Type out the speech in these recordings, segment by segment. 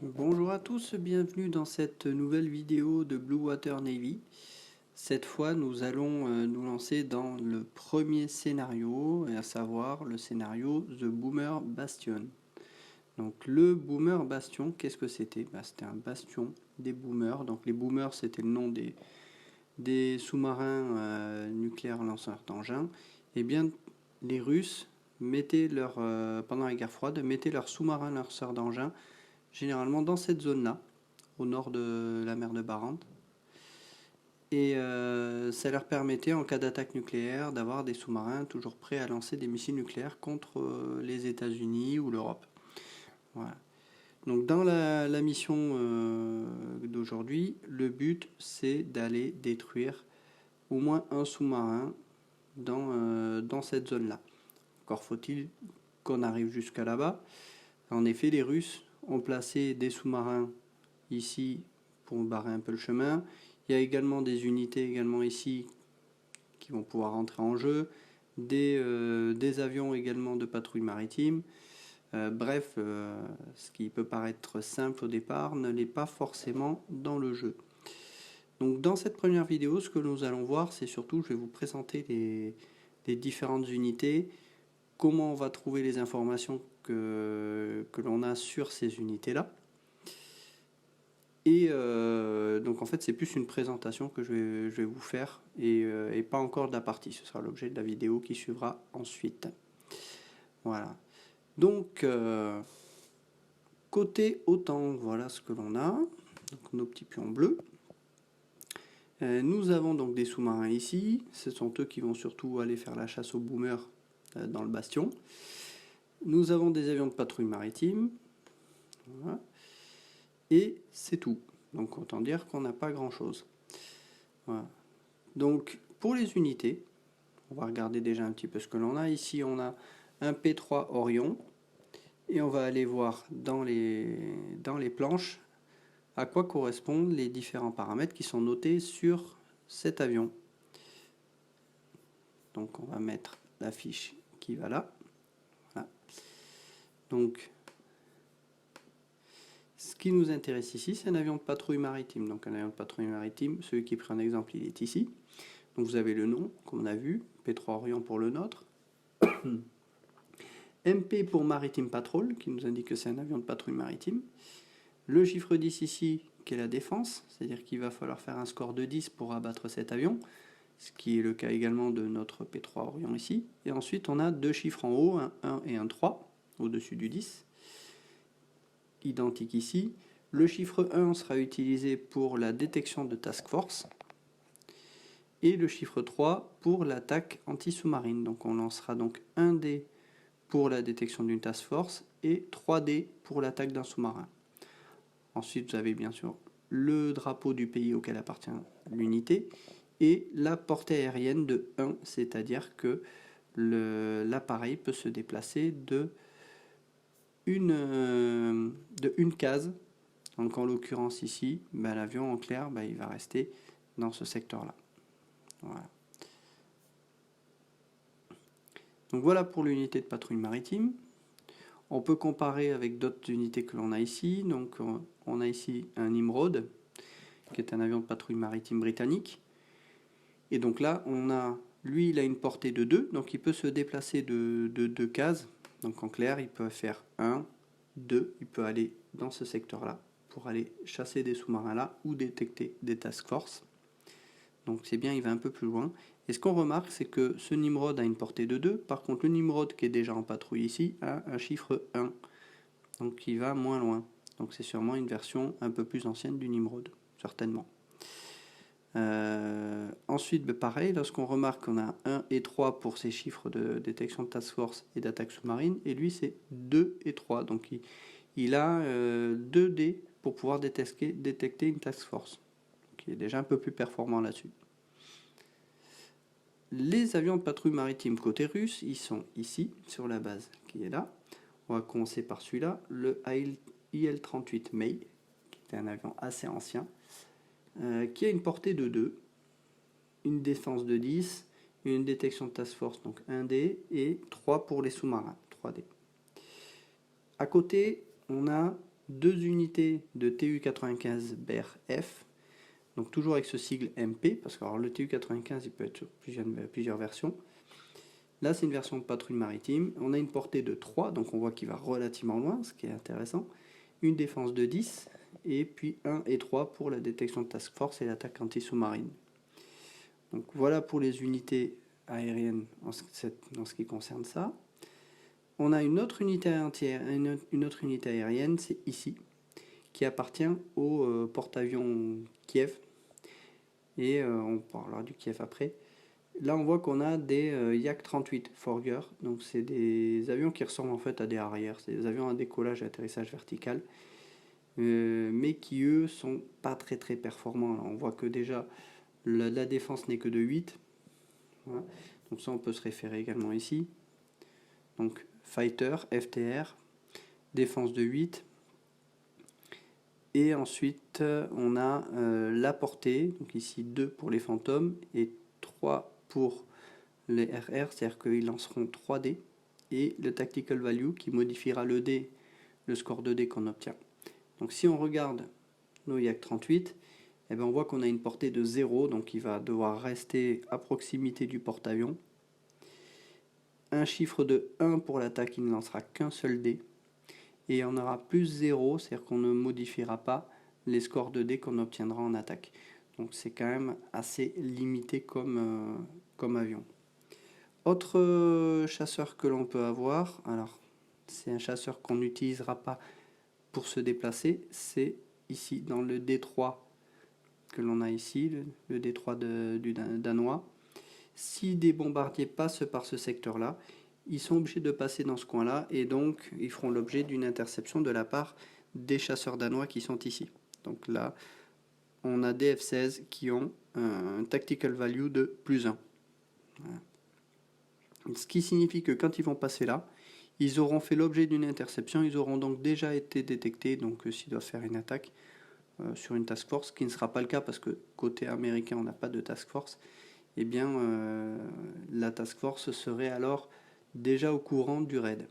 Bonjour à tous, bienvenue dans cette nouvelle vidéo de Blue Water Navy. Cette fois, nous allons nous lancer dans le premier scénario, à savoir le scénario The Boomer Bastion. Donc le Boomer Bastion, qu'est-ce que c'était? C'était un bastion des boomers. Donc les boomers, c'était le nom des sous-marins nucléaires lanceurs d'engins. Et bien, les Russes mettaient pendant la guerre froide, mettaient leurs sous-marins lanceurs d'engins généralement dans cette zone-là, au nord de la mer de Barents. Et ça leur permettait, en cas d'attaque nucléaire, d'avoir des sous-marins toujours prêts à lancer des missiles nucléaires contre les États-Unis ou l'Europe. Voilà. Donc dans la mission d'aujourd'hui, le but c'est d'aller détruire au moins un sous-marin dans cette zone-là. Encore faut-il qu'on arrive jusqu'à là-bas. En effet, les Russes ont placé des sous-marins ici pour barrer un peu le chemin. Il y a également des unités également ici qui vont pouvoir entrer en jeu, des avions également de patrouille maritime. Bref, ce qui peut paraître simple au départ ne l'est pas forcément dans le jeu. Donc dans cette première vidéo, ce que nous allons voir, c'est surtout, je vais vous présenter les différentes unités, comment on va trouver les informations que l'on a sur ces unités-là. Et donc en fait c'est plus une présentation que je vais vous faire et pas encore de la partie, ce sera l'objet de la vidéo qui suivra ensuite. Voilà. Donc côté OTAN, voilà ce que l'on a, donc nos petits pions bleus. Nous avons donc des sous-marins ici, ce sont eux qui vont surtout aller faire la chasse aux boomers dans le bastion. Nous avons des avions de patrouille maritime, voilà. Et c'est tout. Donc autant dire qu'on n'a pas grand chose. Voilà. Donc pour les unités, on va regarder déjà un petit peu ce que l'on a. Ici on a un P3 Orion. Et on va aller voir dans les planches à quoi correspondent les différents paramètres qui sont notés sur cet avion. Donc on va mettre la fiche qui va là. Voilà. Donc ce qui nous intéresse ici, c'est un avion de patrouille maritime. Donc un avion de patrouille maritime, celui qui est pris en exemple, il est ici. Donc vous avez le nom, comme on a vu, P3 Orion pour le nôtre. MP pour Maritime Patrol, qui nous indique que c'est un avion de patrouille maritime. Le chiffre 10 ici, qui est la défense, c'est-à-dire qu'il va falloir faire un score de 10 pour abattre cet avion, ce qui est le cas également de notre P3 Orion ici. Et ensuite, on a deux chiffres en haut, un 1 et un 3, au-dessus du 10. Identique ici. Le chiffre 1 sera utilisé pour la détection de task force. Et le chiffre 3 pour l'attaque anti-sous-marine. Donc on lancera donc 1 dé pour la détection d'une task force et 3 dés pour l'attaque d'un sous-marin. Ensuite, vous avez bien sûr le drapeau du pays auquel appartient l'unité et la portée aérienne de 1, c'est-à-dire que l'appareil peut se déplacer de une case. Donc en l'occurrence ici, l'avion en clair, il va rester dans ce secteur-là. Voilà. Donc voilà pour l'unité de patrouille maritime. On peut comparer avec d'autres unités que l'on a ici. Donc on a ici un Nimrod, qui est un avion de patrouille maritime britannique. Et donc là, lui, il a une portée de 2, donc il peut se déplacer de 2 cases. Donc en clair, il peut faire 1, 2, il peut aller dans ce secteur-là pour aller chasser des sous-marins là ou détecter des task force. Donc c'est bien, il va un peu plus loin. Et ce qu'on remarque, c'est que ce Nimrod a une portée de 2. Par contre, le Nimrod qui est déjà en patrouille ici a un chiffre 1. Donc il va moins loin. Donc c'est sûrement une version un peu plus ancienne du Nimrod, certainement. Ensuite, pareil, lorsqu'on remarque qu'on a 1 et 3 pour ces chiffres de détection de task force et d'attaque sous-marine, et lui c'est 2 et 3. Donc il a 2 dés pour pouvoir détecter une task force, qui est déjà un peu plus performant là-dessus. Les avions de patrouille maritime côté russe, ils sont ici, sur la base qui est là. On va commencer par celui-là, le IL-38 May, qui est un avion assez ancien, qui a une portée de 2, une défense de 10, une détection de task force, donc 1 dé, et 3 pour les sous-marins, 3 dés. À côté, on a 2 unités de TU95 BER-F, donc toujours avec ce sigle MP, parce que alors, le TU95 il peut être sur plusieurs versions. Là c'est une version de patrouille maritime, on a une portée de 3, donc on voit qu'il va relativement loin, ce qui est intéressant, une défense de 10, et puis 1 et 3 pour la détection de task force et l'attaque anti-sous-marine. Donc voilà pour les unités aériennes en ce qui concerne ça. On a une autre unité aérienne, c'est ici, qui appartient au porte-avions Kiev, et on parlera du Kiev après. Là on voit qu'on a des Yak-38 Forger, donc c'est des avions qui ressemblent en fait à des arrières, c'est des avions à décollage et atterrissage vertical, mais qui eux sont pas très performants. Là, on voit que déjà la défense n'est que de 8, voilà. Donc ça on peut se référer également ici. Donc Fighter, FTR, défense de 8. Et ensuite on a la portée, donc ici 2 pour les fantômes et 3 pour les RR, c'est-à-dire qu'ils lanceront 3 dés, et le tactical value qui modifiera le score de dés qu'on obtient. Donc si on regarde nos Yak-38, eh bien on voit qu'on a une portée de 0, donc il va devoir rester à proximité du porte-avions. Un chiffre de 1 pour l'attaque, il ne lancera qu'un seul dé. Et on aura plus 0, c'est-à-dire qu'on ne modifiera pas les scores de dés qu'on obtiendra en attaque. Donc c'est quand même assez limité comme avion. Autre chasseur que l'on peut avoir, alors c'est un chasseur qu'on n'utilisera pas pour se déplacer, c'est ici dans le D3 que l'on a ici, le D3 du danois. Si des bombardiers passent par ce secteur-là, ils sont obligés de passer dans ce coin-là, et donc ils feront l'objet d'une interception de la part des chasseurs danois qui sont ici. Donc là, on a des F-16 qui ont un tactical value de +1. Voilà. Ce qui signifie que quand ils vont passer là, ils auront fait l'objet d'une interception, ils auront donc déjà été détectés, donc s'ils doivent faire une attaque sur une task force, ce qui ne sera pas le cas parce que côté américain on n'a pas de task force, eh bien la task force serait alors déjà au courant du raid.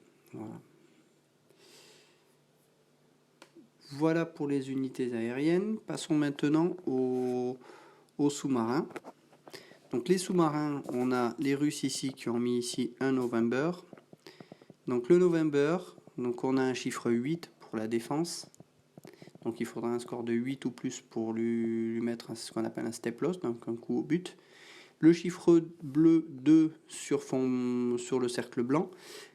Voilà pour les unités aériennes. Passons maintenant aux sous-marins. Donc les sous-marins, on a les Russes ici qui ont mis ici un November. Donc le November, donc on a un chiffre 8 pour la défense. Donc il faudra un score de 8 ou plus pour lui mettre ce qu'on appelle un step loss, donc un coup au but. Le chiffre bleu 2 sur le cercle blanc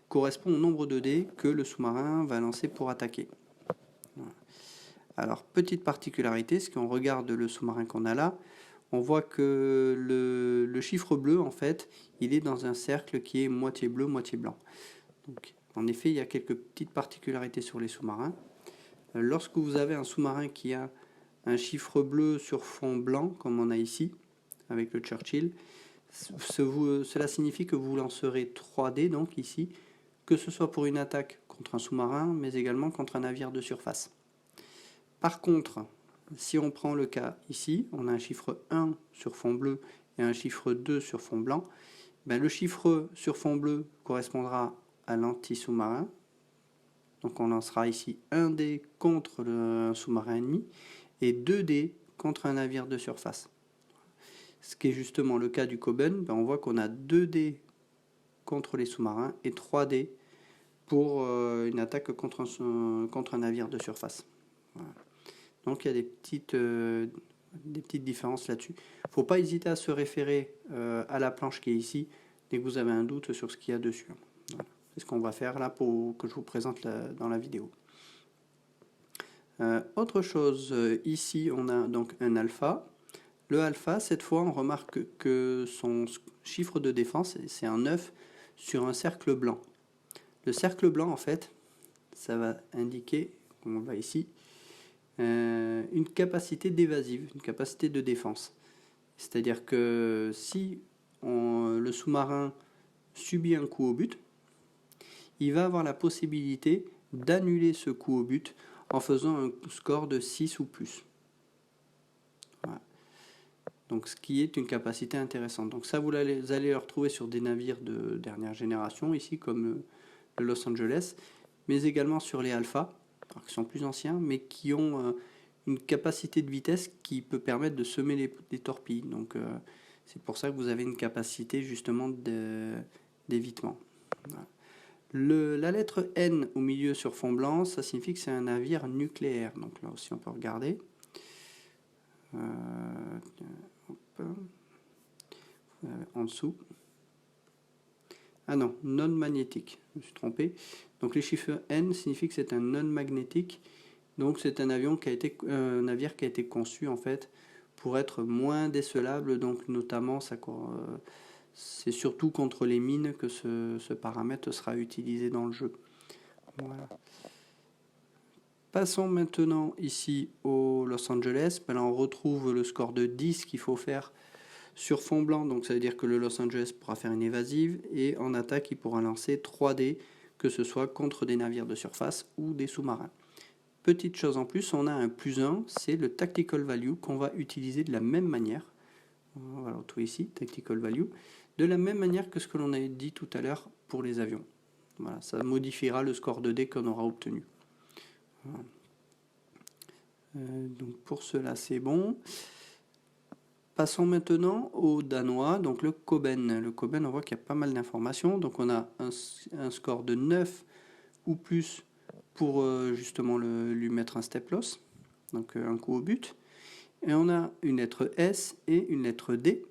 correspond au nombre de dés que le sous-marin va lancer pour attaquer. Voilà. Alors petite particularité, si on regarde le sous-marin qu'on a là, on voit que le chiffre bleu, en fait, il est dans un cercle qui est moitié bleu, moitié blanc. Donc, en effet, il y a quelques petites particularités sur les sous-marins. Lorsque vous avez un sous-marin qui a un chiffre bleu sur fond blanc, comme on a ici, avec le Churchill, cela signifie que vous lancerez 3 dés, donc ici, que ce soit pour une attaque contre un sous-marin, mais également contre un navire de surface. Par contre, si on prend le cas ici, on a un chiffre 1 sur fond bleu et un chiffre 2 sur fond blanc, ben le chiffre sur fond bleu correspondra à l'anti-sous-marin. Donc on lancera ici 1 dé contre le sous-marin ennemi et 2 dés contre un navire de surface. Ce qui est justement le cas du Coben, ben on voit qu'on a 2 dés contre les sous-marins et 3 dés pour une attaque contre un navire de surface. Voilà. Donc il y a des petites différences là-dessus. Il ne faut pas hésiter à se référer à la planche qui est ici dès que vous avez un doute sur ce qu'il y a dessus. Voilà. C'est ce qu'on va faire là pour que je vous présente dans la vidéo. Autre chose, ici on a donc un alpha. Le alpha, cette fois, on remarque que son chiffre de défense, c'est un 9 sur un cercle blanc. Le cercle blanc, en fait, ça va indiquer, comme on le voit ici, une capacité d'évasive, une capacité de défense. C'est-à-dire que si le sous-marin subit un coup au but, il va avoir la possibilité d'annuler ce coup au but en faisant un score de 6 ou plus. Voilà. Donc ce qui est une capacité intéressante. Donc ça, vous allez le retrouver sur des navires de dernière génération, ici comme le Los Angeles, mais également sur les Alpha. alors qui sont plus anciens, mais qui ont une capacité de vitesse qui peut permettre de semer des torpilles. Donc c'est pour ça que vous avez une capacité justement d'évitement. Voilà. La lettre N au milieu sur fond blanc, ça signifie que c'est un navire nucléaire. Donc là aussi on peut regarder. En dessous. Ah non, non magnétique, je me suis trompé. Donc les chiffres N signifient que c'est un non magnétique. Donc c'est un navire qui a été conçu en fait pour être moins décelable. Donc notamment c'est surtout contre les mines que ce paramètre sera utilisé dans le jeu. Voilà. Passons maintenant ici au Los Angeles. Ben là, on retrouve le score de 10 qu'il faut faire sur fond blanc. Donc ça veut dire que le Los Angeles pourra faire une évasive. Et en attaque, il pourra lancer 3 dés, que ce soit contre des navires de surface ou des sous-marins. Petite chose en plus, on a un +1, c'est le Tactical Value qu'on va utiliser de la même manière. On va le retrouver ici, Tactical Value. De la même manière que ce que l'on a dit tout à l'heure pour les avions. Voilà, ça modifiera le score de dés qu'on aura obtenu. Voilà. Donc pour cela c'est bon. Passons maintenant au danois, donc le Koben. Le Koben, on voit qu'il y a pas mal d'informations. Donc on a un score de 9 ou plus pour justement lui mettre un step loss, donc un coup au but. Et on a une lettre S et une lettre D.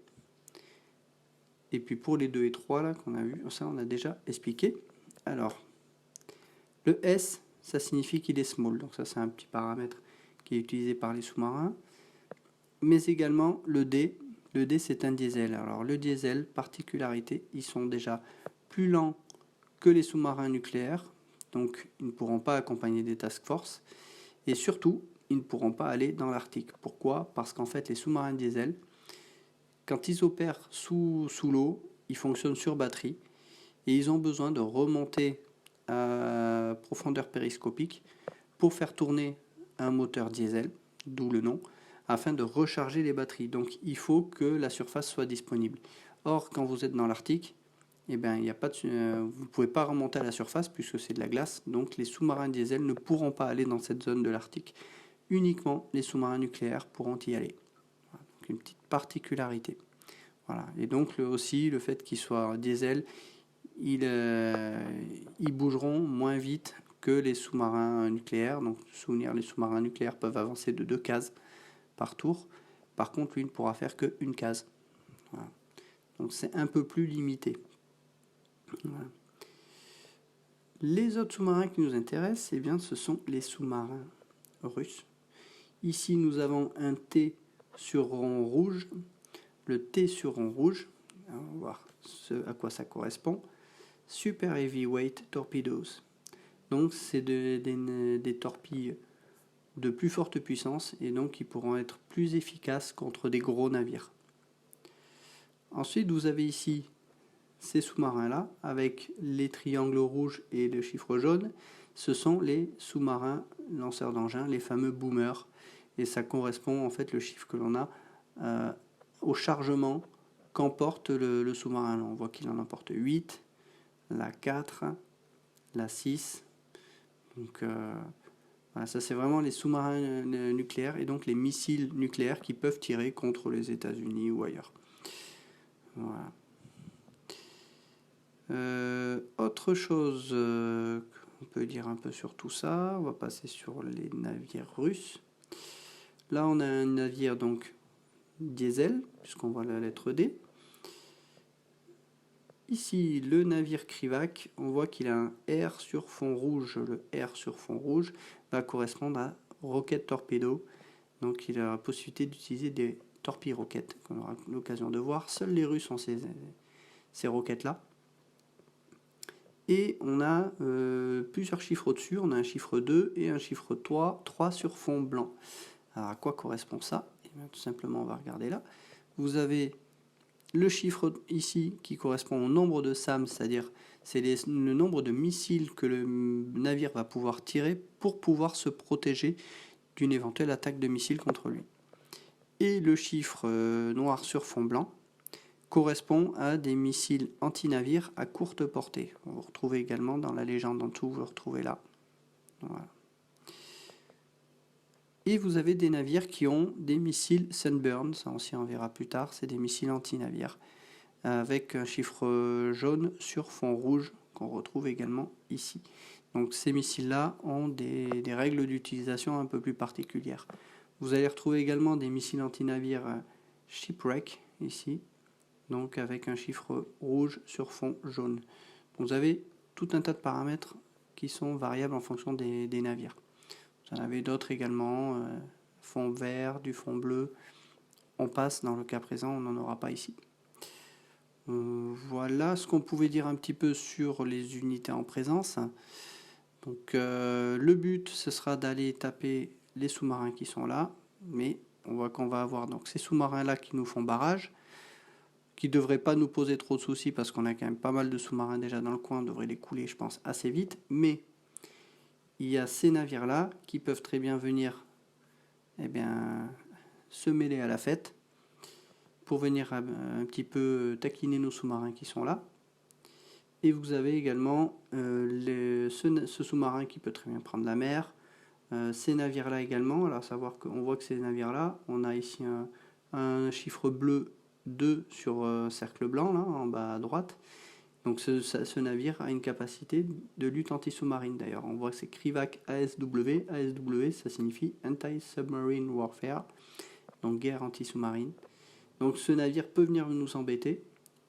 Et puis pour les 2 et 3 là qu'on a vu, ça on a déjà expliqué. Alors, le S, ça signifie qu'il est small, donc ça c'est un petit paramètre qui est utilisé par les sous-marins. Mais également le D c'est un diesel. Alors le diesel, particularité, ils sont déjà plus lents que les sous-marins nucléaires, donc ils ne pourront pas accompagner des task force. Et surtout, ils ne pourront pas aller dans l'Arctique. Pourquoi? Parce qu'en fait les sous-marins diesel, quand ils opèrent sous l'eau, ils fonctionnent sur batterie et ils ont besoin de remonter à profondeur périscopique pour faire tourner un moteur diesel, d'où le nom, afin de recharger les batteries. Donc il faut que la surface soit disponible. Or, quand vous êtes dans l'Arctique, eh ben, vous ne pouvez pas remonter à la surface puisque c'est de la glace. Donc les sous-marins diesel ne pourront pas aller dans cette zone de l'Arctique. Uniquement les sous-marins nucléaires pourront y aller. Voilà, donc une petite particularité. Voilà. Et donc aussi le fait qu'ils soient diesel, ils bougeront moins vite que les sous-marins nucléaires. Donc souvenir, les sous-marins nucléaires peuvent avancer de 2 cases par tour. Par contre, lui ne pourra faire qu'une case. Voilà. Donc c'est un peu plus limité. Voilà. Les autres sous-marins qui nous intéressent, eh bien, ce sont les sous-marins russes. Ici, nous avons un T sur rond rouge. Le T sur rond rouge, on va voir à quoi ça correspond. Super Heavyweight Torpedoes. Donc c'est des torpilles de plus forte puissance et donc qui pourront être plus efficaces contre des gros navires. Ensuite, vous avez ici ces sous-marins-là avec les triangles rouges et le chiffre jaune. Ce sont les sous-marins lanceurs d'engins, les fameux boomers. Et ça correspond en fait le chiffre que l'on a au chargement qu'emporte le sous-marin. On voit qu'il en emporte 8, la 4, la 6. Donc voilà, ça c'est vraiment les sous-marins nucléaires et donc les missiles nucléaires qui peuvent tirer contre les États-Unis ou ailleurs. Voilà. Autre chose qu'on peut dire un peu sur tout ça, on va passer sur les navires russes. Là on a un navire donc diesel, puisqu'on voit la lettre D. Ici, le navire Krivak, on voit qu'il a un R sur fond rouge. Le R sur fond rouge va correspondre à roquette torpedo. Donc il a la possibilité d'utiliser des torpilles roquettes, qu'on aura l'occasion de voir. Seuls les Russes ont ces roquettes-là. Et on a plusieurs chiffres au-dessus. On a un chiffre 2 et un chiffre 3 sur fond blanc. Alors à quoi correspond ça? Et bien, tout simplement, on va regarder là. Vous avez le chiffre ici qui correspond au nombre de SAM, c'est-à-dire c'est le nombre de missiles que le navire va pouvoir tirer pour pouvoir se protéger d'une éventuelle attaque de missiles contre lui. Et le chiffre noir sur fond blanc correspond à des missiles anti-navires à courte portée. On va retrouver également dans la légende en dessous, vous le retrouvez là. Voilà. Et vous avez des navires qui ont des missiles Sunburn, ça aussi on verra plus tard, c'est des missiles anti-navires, avec un chiffre jaune sur fond rouge qu'on retrouve également ici. Donc ces missiles-là ont des règles d'utilisation un peu plus particulières. Vous allez retrouver également des missiles anti-navires Shipwreck ici, donc avec un chiffre rouge sur fond jaune. Vous avez tout un tas de paramètres qui sont variables en fonction des navires. Vous en avez d'autres également, fond vert, du fond bleu. On passe, dans le cas présent, on n'en aura pas ici. Voilà ce qu'on pouvait dire un petit peu sur les unités en présence. Donc le but, ce sera d'aller taper les sous-marins qui sont là, mais on voit qu'on va avoir donc ces sous-marins-là qui nous font barrage, qui ne devraient pas nous poser trop de soucis parce qu'on a quand même pas mal de sous-marins déjà dans le coin, on devrait les couler, je pense, assez vite, mais il y a ces navires-là qui peuvent très bien venir se mêler à la fête pour venir un petit peu taquiner nos sous-marins qui sont là. Et vous avez également ce sous-marin qui peut très bien prendre la mer, ces navires-là également. Alors, savoir qu'on voit que ces navires-là, on a ici un chiffre bleu 2 sur cercle blanc, là, en bas à droite. Donc ce navire a une capacité de lutte anti-sous-marine d'ailleurs. On voit que c'est Krivac ASW. ASW, ça signifie Anti-Submarine Warfare, donc guerre anti-sous-marine. Donc ce navire peut venir nous embêter.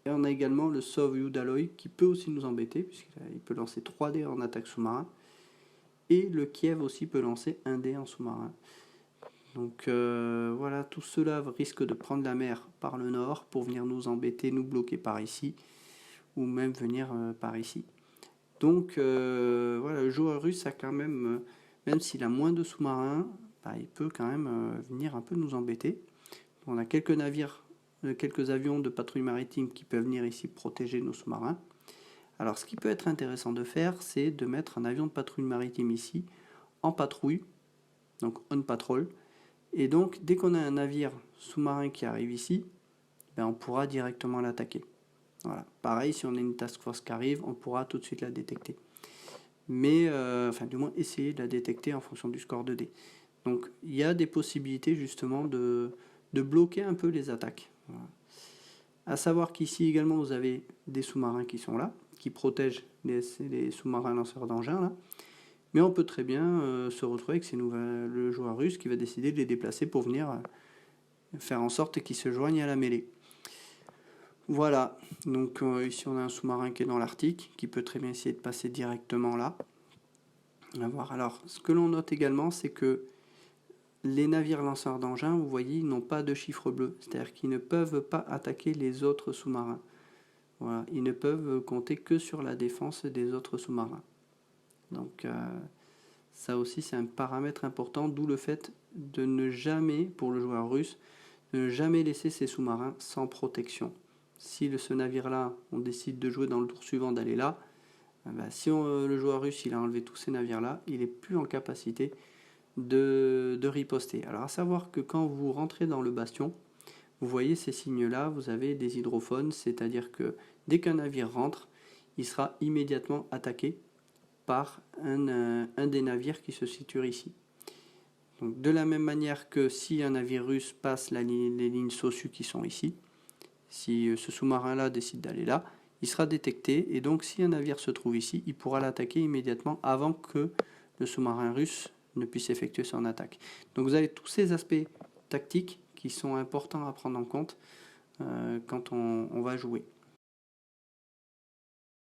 Et on a également le Sov-Udaloy qui peut aussi nous embêter, puisqu'il peut lancer 3 dés en attaque sous-marin. Et le Kiev aussi peut lancer 1 dé en sous-marin. Donc voilà, tout cela risque de prendre la mer par le nord pour venir nous embêter, nous bloquer par ici, ou même venir par ici. Donc voilà, le joueur russe a quand même, même s'il a moins de sous-marins, il peut quand même venir un peu nous embêter. On a quelques navires, quelques avions de patrouille maritime qui peuvent venir ici protéger nos sous-marins. Alors ce qui peut être intéressant de faire, c'est de mettre un avion de patrouille maritime ici, en patrouille, donc on patrol. Et donc dès qu'on a un navire sous-marin qui arrive ici, on pourra directement l'attaquer. Voilà. Pareil, si on a une task force qui arrive, on pourra tout de suite la détecter. Mais, enfin du moins essayer de la détecter en fonction du score de dés. Donc il y a des possibilités justement de bloquer un peu les attaques. Voilà. À savoir qu'ici également vous avez des sous-marins qui sont là, qui protègent les sous-marins lanceurs d'engins là. Mais on peut très bien se retrouver avec le joueur russe qui va décider de les déplacer pour venir faire en sorte qu'ils se joignent à la mêlée. Voilà, donc ici on a un sous-marin qui est dans l'Arctique, qui peut très bien essayer de passer directement là. On va voir. Alors, ce que l'on note également, c'est que les navires lanceurs d'engins, vous voyez, ils n'ont pas de chiffre bleu, c'est-à-dire qu'ils ne peuvent pas attaquer les autres sous-marins. Voilà, ils ne peuvent compter que sur la défense des autres sous-marins. Donc ça aussi c'est un paramètre important, d'où le fait de ne jamais, pour le joueur russe, de ne jamais laisser ses sous-marins sans protection. Si ce navire-là, on décide de jouer dans le tour suivant, d'aller là, si le joueur russe il a enlevé tous ces navires-là, il n'est plus en capacité de riposter. Alors à savoir que quand vous rentrez dans le bastion, vous voyez ces signes-là, vous avez des hydrophones, c'est-à-dire que dès qu'un navire rentre, il sera immédiatement attaqué par un des navires qui se situe ici. Donc, de la même manière que si un navire russe passe les lignes SOSU qui sont ici, si ce sous-marin-là décide d'aller là, il sera détecté, et donc si un navire se trouve ici, il pourra l'attaquer immédiatement avant que le sous-marin russe ne puisse effectuer son attaque. Donc vous avez tous ces aspects tactiques qui sont importants à prendre en compte quand on va jouer.